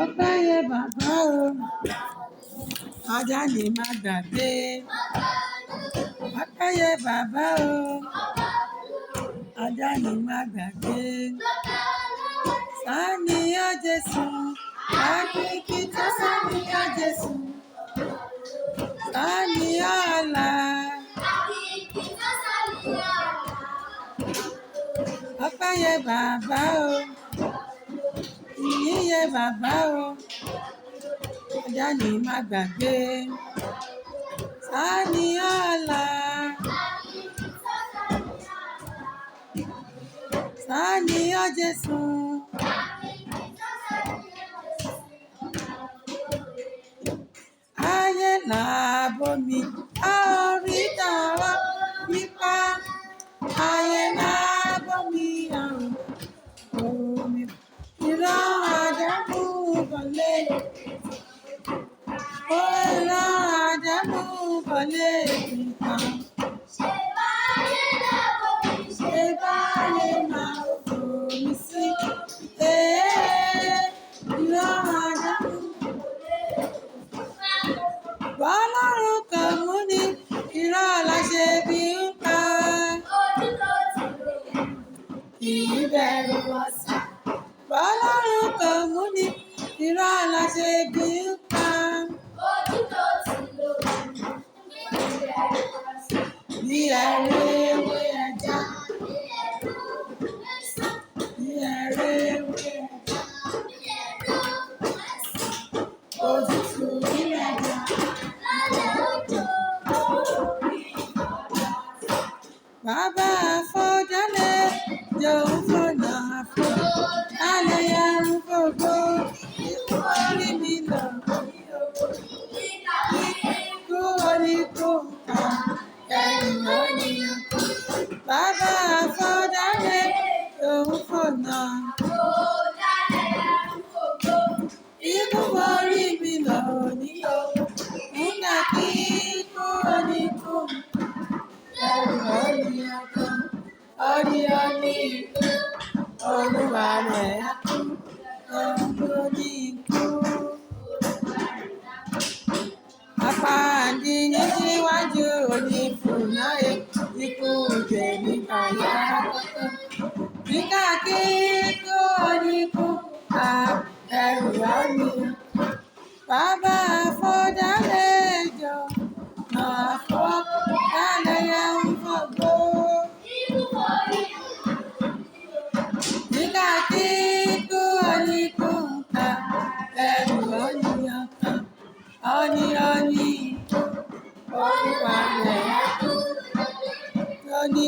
ọpẹ́ yẹ bàbá o, ajá ni má gbàgbé. Ọpẹ́ yẹ bàbá o, ajá ni má gbàgbé. Sàníyàn Jésù, àkìkìtà sàníyàn Jésù. Sàníyàn Allah, ọpẹ́ yẹ bàbá o, ìyìn yẹ bàbá o, ajá ni má gbàgbé. Sàníyàn Allah, sàníyàn Jésù. Ayé làbómi, a ò rí tàwa nípa. Ayé làbómi, a ò rí. Ìran Ádámù kọ́lé. Ìran Ádámù kọ́lé nìkan. Ṣé báyé làbómi, ṣé báyé máa bomi sí. Ìran Ádámù. Bọ́lọ́run kan mú ní irọ́ láṣẹ bí ń pa. Kì í bẹ̀rù ọ̀sà. Bọ́lọ́run kan mú ní irọ́ láṣẹ bí ń pa. Bí ẹ̀rí ewé ẹja. Bí ẹ̀rí ewé ẹja. Òtútù ilẹ̀ ẹja. Bàbá àfọ̀dálẹ̀ jòun fọ̀nà àfọ̀. Lálẹ́ yẹn ń fògbó. Ikú orí mi lọ. Ikú orí kò ká. Ẹ̀yìn oníyàn. Bàbá àfọ̀dálẹ̀ jòun fọ̀nà. Ikú orí mi lọ níyọ. Nígbà tí ikú orí kò ká. Ọ̀ní olúwa rẹ̀ á kú, ọ̀ní ikú. Apáàdì ní síwájú onífúnná ikú jẹ nípa yàrá kọ́kọ́. Nígbà kí ikú oníkú ká ẹrù ọ̀ní. Bàbá àfọ̀dálẹ̀ jọ máa fọ́ lálẹ́ yẹn ń fọ́gbó. Nígbà tí ikú oníkú ká ẹrù ọ̀níyàn kan. Ọ̀ní olúwa rẹ̀ á kú, ọ̀ní